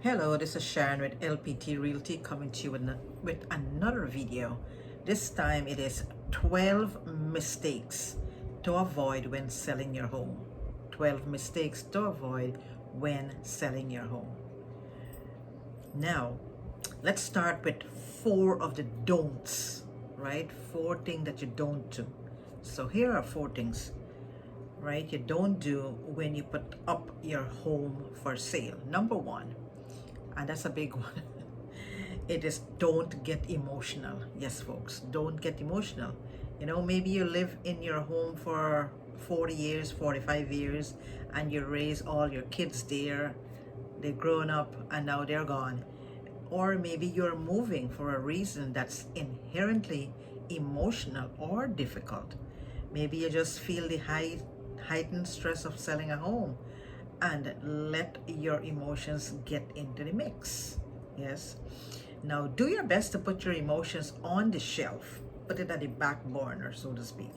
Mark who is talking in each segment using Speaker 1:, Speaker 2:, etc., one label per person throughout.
Speaker 1: Hello, this is Sharon with LPT Realty coming to you with another video. This time it is 12 mistakes to avoid when selling your home. 12 mistakes to avoid when selling your home. Now, let's start with 4 of the don'ts, right? 4 things that you don't do. So here are 4 things, right, you don't do when you put up your home for sale. Number 1, and that's a big one. It is don't get emotional. Yes, folks, don't get emotional. You know, maybe you live in your home for 40 years, 45 years, and you raise all your kids there. They're grown up and now they're gone. Or maybe you're moving for a reason that's inherently emotional or difficult. Maybe you just feel the heightened stress of selling a home, and let your emotions get into the mix. Yes. Now do your best to put your emotions on the shelf, put it at the back burner, so to speak,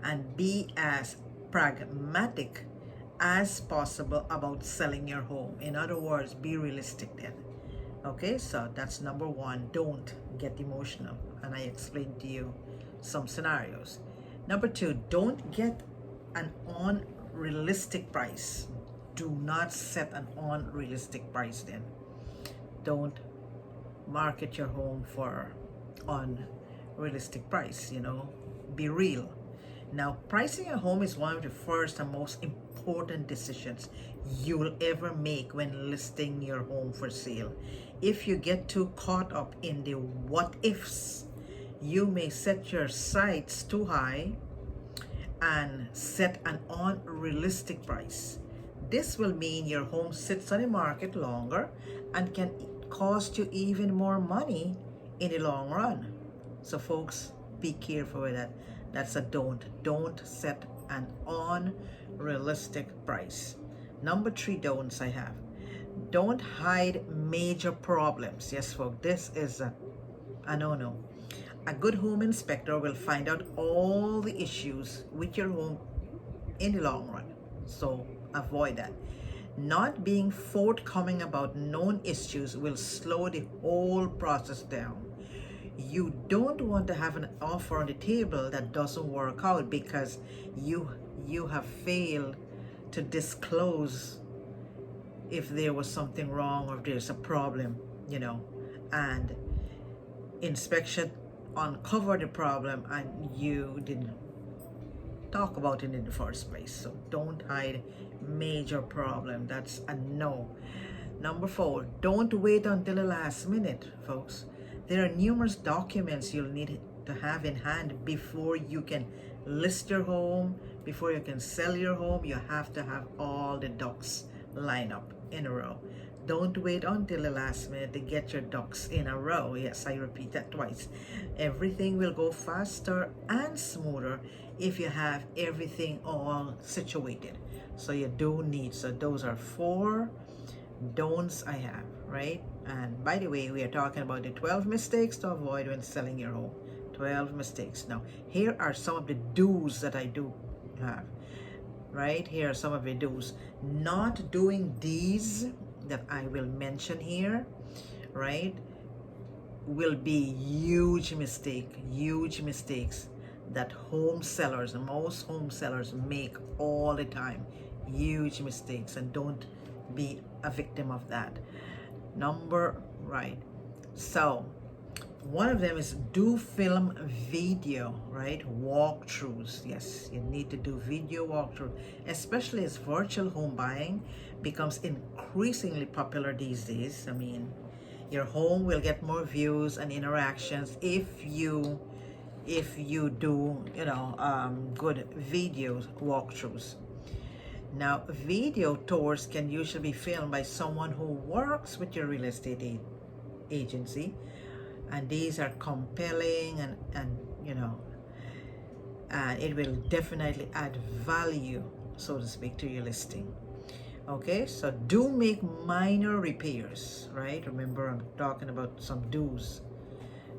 Speaker 1: and be as pragmatic as possible about selling your home. In other words, be realistic then. Okay, so that's number 1, don't get emotional, and I explained to you some scenarios. Number 2, don't get an unrealistic price. Do not set an unrealistic price then. Don't market your home for unrealistic price, be real. Now, pricing a home is one of the first and most important decisions you will ever make when listing your home for sale. If you get too caught up in the what ifs, you may set your sights too high and set an unrealistic price. This will mean your home sits on the market longer and can cost you even more money in the long run. So folks, be careful with that. That's a don't. Don't set an unrealistic price. Number 3 don'ts I have. Don't hide major problems. Yes, folks, this is a no-no. A good home inspector will find out all the issues with your home in the long run. So avoid that. Not being forthcoming about known issues will slow the whole process down. You don't want to have an offer on the table that doesn't work out because you have failed to disclose if there was something wrong or if there's a problem, and inspection uncovered the problem and you didn't talk about it in the first place. So don't hide major problem. That's a no. Number 4, don't wait until the last minute, folks. There are numerous documents you'll need to have in hand before you can list your home, before you can sell your home. You have to have all the ducks lined up in a row. Don't wait until the last minute to get your ducks in a row. Yes, I repeat that twice. Everything will go faster and smoother if you have everything all situated. So you do need, so those are 4 don'ts I have, right? And by the way, we are talking about the 12 mistakes to avoid when selling your home. 12 mistakes. Now, here are some of the do's that I do have, right? Here are some of the do's. Not doing these that I will mention here, right, will be huge mistakes that most home sellers make all the time. Huge mistakes, and don't be a victim of that. Right, so one of them is do film video, right? Walkthroughs. Yes, you need to do video walkthrough, especially as virtual home buying becomes increasingly popular these days. I mean, your home will get more views and interactions if you do good video walkthroughs. Now, video tours can usually be filmed by someone who works with your real estate agency, and these are compelling and it will definitely add value, so to speak, to your listing. Okay, so do make minor repairs, right? Remember, I'm talking about some do's.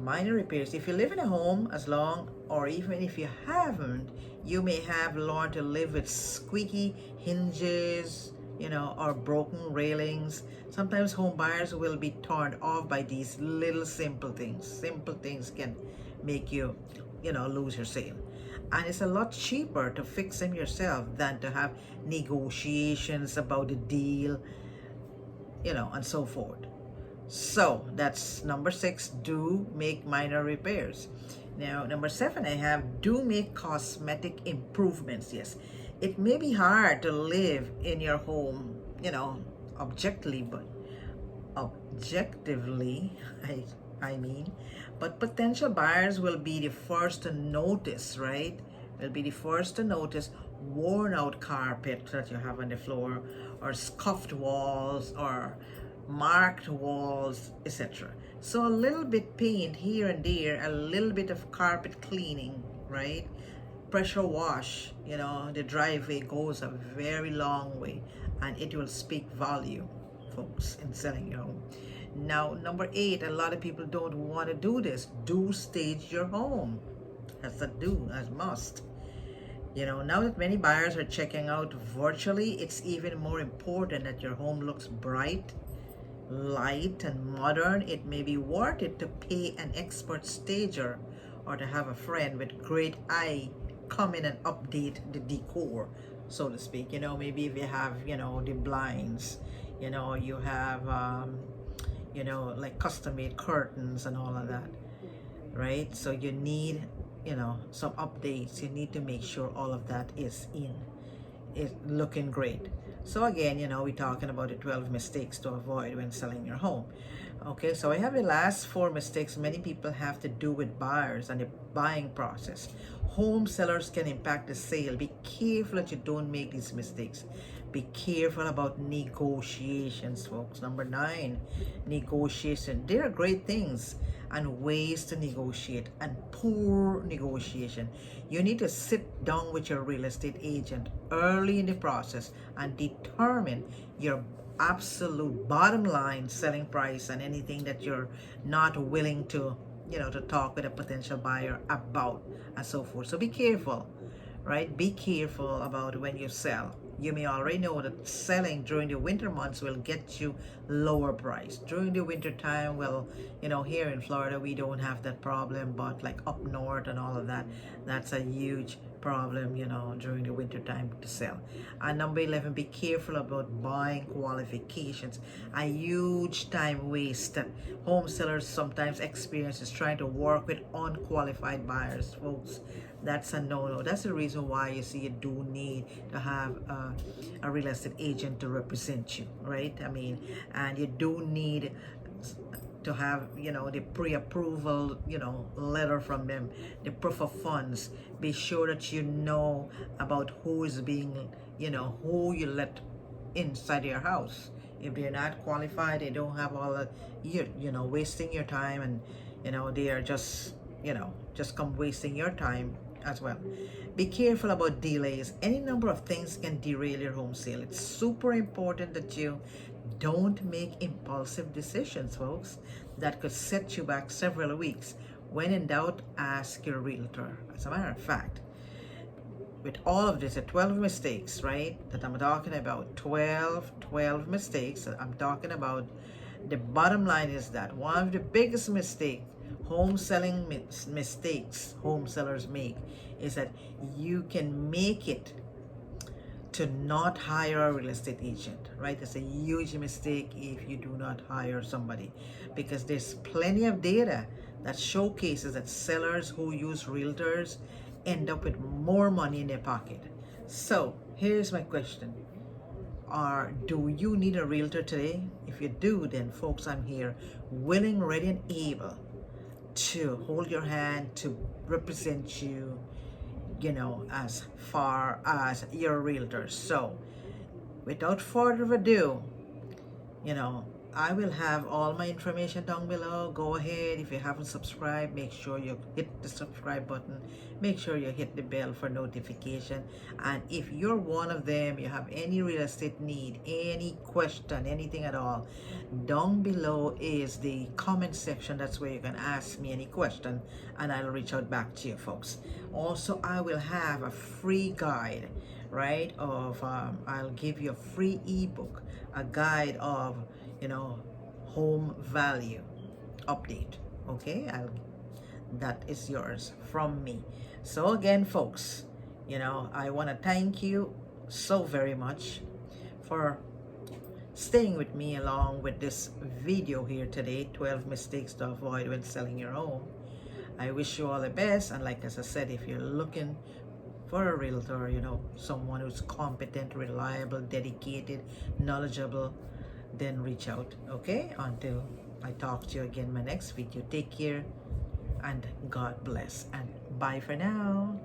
Speaker 1: Minor repairs. If you live in a home as long, or even if you haven't, you may have learned to live with squeaky hinges, or broken railings. Sometimes home buyers will be turned off by these little simple things. Simple things can make you, lose your sale. And it's a lot cheaper to fix them yourself than to have negotiations about the deal, and so forth. So that's number 6, do make minor repairs. Now, number 7, I have do make cosmetic improvements. Yes, it may be hard to live in your home, objectively, but objectively, I mean, but potential buyers will be the first to notice, right? Will be the first to notice worn out carpet that you have on the floor, or scuffed walls, or marked walls, etc. So a little bit paint here and there, a little bit of carpet cleaning, right? Pressure wash, the driveway goes a very long way, and it will speak volume, folks, in selling your home. Now, number 8, a lot of people don't want to do this. Do stage your home. That's a do, as must. Now that many buyers are checking out virtually, it's even more important that your home looks bright, light, and modern. It may be worth it to pay an expert stager or to have a friend with great eye come in and update the decor, so to speak. Maybe if you have, the blinds, you have, like custom-made curtains and all of that, right? So you need, some updates. You need to make sure all of that is looking great. So again, we're talking about the 12 mistakes to avoid when selling your home. Okay, so I have the last 4 mistakes many people have to do with buyers and the buying process. Home sellers can impact the sale. Be careful that you don't make these mistakes. Be careful about negotiations, folks. Number 9, negotiation. There are great things and ways to negotiate, and poor negotiation. You need to sit down with your real estate agent early in the process and determine your absolute bottom line selling price and anything that you're not willing to, to talk with a potential buyer about, and so forth. So be careful, right? Be careful about when you sell. You may already know that selling during the winter months will get you lower price. During the winter time, well, here in Florida, we don't have that problem, but like up north and all of that, that's a huge problem, during the winter time to sell. And number 11, be careful about buying qualifications. A huge time waste that home sellers sometimes experience is trying to work with unqualified buyers, folks. That's a no-no. That's the reason why you see you do need to have a real estate agent to represent you, right? I mean, and you do need to have, the pre-approval, letter from them, the proof of funds. Be sure that you know about who is being, who you let inside your house. If they're not qualified, they don't have all that, wasting your time, and they are just, just come wasting your time as well. Be careful about delays. Any number of things can derail your home sale. It's super important that you don't make impulsive decisions, folks, that could set you back several weeks. When in doubt, ask your realtor. As a matter of fact, with all of this, the 12 mistakes, right, that I'm talking about, 12 mistakes that I'm talking about, the bottom line is that one of the biggest mistakes home selling mistakes home sellers make is that you can make it to not hire a real estate agent, right? It's a huge mistake if you do not hire somebody, because there's plenty of data that showcases that sellers who use realtors end up with more money in their pocket. So here's my question. Do you need a realtor today? If you do, then folks, I'm here willing, ready, and able to hold your hand, to represent you, as far as your realtor. So without further ado, I will have all my information down below. Go ahead, if you haven't subscribed, make sure you hit the subscribe button. Make sure you hit the bell for notification. And if you're one of them, you have any real estate need, any question, anything at all, down below is the comment section. That's where you can ask me any question and I'll reach out back to you, folks. Also, I will have a free guide, right, of I'll give you a free ebook, a guide of, you know, home value update. Okay, that is yours from me. So again, folks, you know, I want to thank you so very much for staying with me along with this video here today, 12 mistakes to avoid when selling your home. I wish you all the best, and like as I said, if you're looking for a realtor, you know, someone who's competent, reliable, dedicated, knowledgeable, then reach out. Okay, until I talk to you again in my next video, take care and God bless, and bye for now.